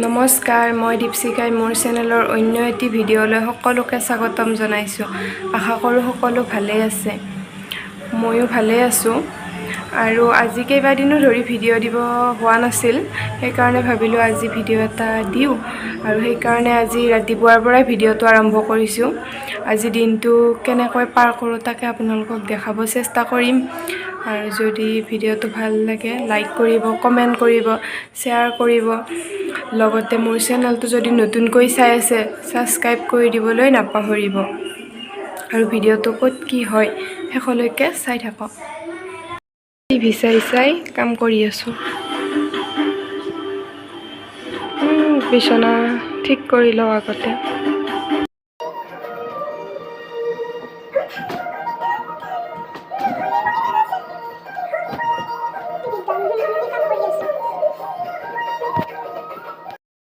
নমস্কাৰ, মই দীপশিখাই মোৰ চেনেলৰ অন্য এটি ভিডিঅ'লৈ সকলোকে স্বাগতম জনাইছোঁ। আশা কৰোঁ সকলো ভালে আছে। ময়ো ভালে আছোঁ। আৰু আজি কেইবাদিনো ধৰি ভিডিঅ' দিব হোৱা নাছিল, সেইকাৰণে ভাবিলোঁ আজি ভিডিঅ' এটা দিওঁ। আৰু সেইকাৰণে আজি ৰাতিপুৱাৰ পৰাই ভিডিঅ'টো আৰম্ভ কৰিছোঁ। আজি দিনটো কেনেকৈ পাৰ কৰোঁ তাকে আপোনালোকক দেখাব চেষ্টা কৰিম। আৰু যদি ভিডিঅ'টো ভাল লাগে লাইক কৰিব, কমেণ্ট কৰিব, শ্বেয়াৰ কৰিব। লগতে মোৰ চেনেলটো যদি নতুনকৈ চাই আছে ছাবস্ক্ৰাইব কৰি দিবলৈ নাপাহৰিব। আৰু ভিডিঅ'টো ক'ত কি হয় শেষলৈকে চাই থাকক। টিভি চাই কাম কৰি আছোঁ। বিচনা ঠিক কৰি লওঁ আগতে।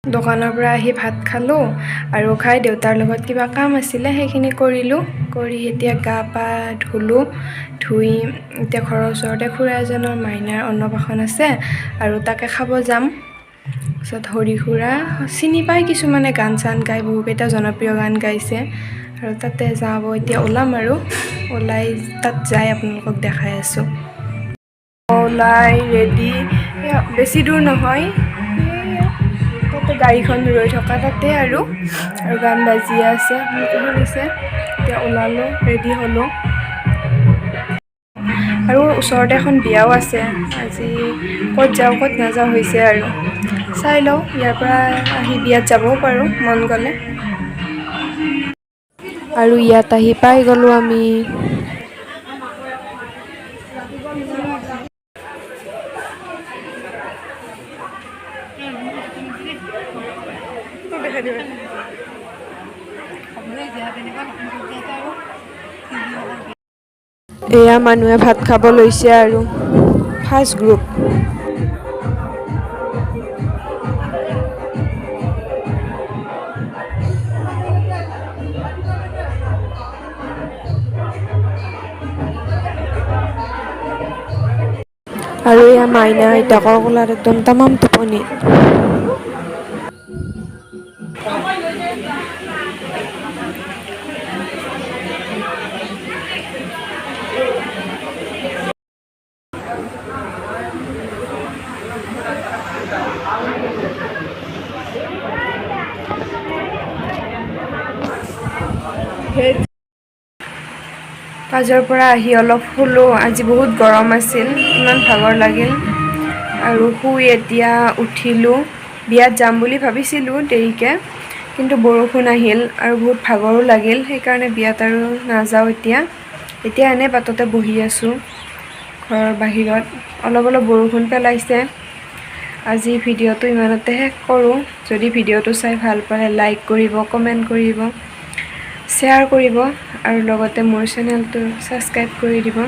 দোকানৰ পৰা আহি ভাত খালোঁ আৰু খাই দেউতাৰ লগত কিবা কাম আছিলে সেইখিনি কৰিলোঁ। কৰি এতিয়া গা পা ধুলোঁ। ধুই এতিয়া ঘৰৰ ওচৰতে খুৰা এজনৰ মাইনাৰ অন্নপ্ৰাশন আছে আৰু তাকে খাব যাম। তাৰপিছত হৰি খুৰা চিনি পায় কিছুমানে, গান চান গাই, বহুকেইটা জনপ্ৰিয় গান গাইছে। আৰু তাতে যাব এতিয়া ওলাম আৰু ওলাই তাত যাই আপোনালোকক দেখাই আছোঁ। ওলাই ৰেডি, বেছি দূৰ নহয়, তাতে গাড়ীখন ৰৈ থকা তাতে আৰু গান বাজি আছে, শুনিছে। এতিয়া ওলালোঁ, ৰেডি হ'লোঁ। আৰু ওচৰতে এখন বিয়াও আছে। আজি ক'ত যাওঁ ক'ত নাযাওঁ হৈছে আৰু চাই লওঁ। ইয়াৰ পৰা আহি বিয়াত যাবও পাৰোঁ মন গ'লে। আৰু ইয়াত আহি পাই গ'লোঁ আমি। এয়া মানুহে ভাত খাব লৈছে আৰু ফাৰ্ষ্ট গ্ৰুপ। আৰু এয়া মাইনা আইতাকৰ কোলাত একদম তামাম টোপনি। কাজৰ পৰা আহি অলপ শুলোঁ। আজি বহুত গৰম আছিল, ইমান ভাগৰ লাগিল। আৰু শুই এতিয়া উঠিলোঁ। বিয়াত যাম বুলি ভাবিছিলোঁ দেৰিকৈ, কিন্তু বৰষুণ আহিল আৰু বহুত ভাগৰো লাগিল, সেইকাৰণে বিয়াত আৰু নাযাওঁ এতিয়া। এতিয়া এনেই বাটতে বহি আছোঁ ঘৰৰ বাহিৰত। অলপ অলপ বৰষুণ পেলাইছে। আজি ভিডিঅ'টো ইমানতে শেষ কৰোঁ। যদি ভিডিঅ'টো চাই ভাল পালে লাইক কৰিব, কমেণ্ট কৰিব, শ্বেয়াৰ কৰিব আৰু লগতে মোৰ চেনেলটো ছাবস্ক্ৰাইব কৰি দিব।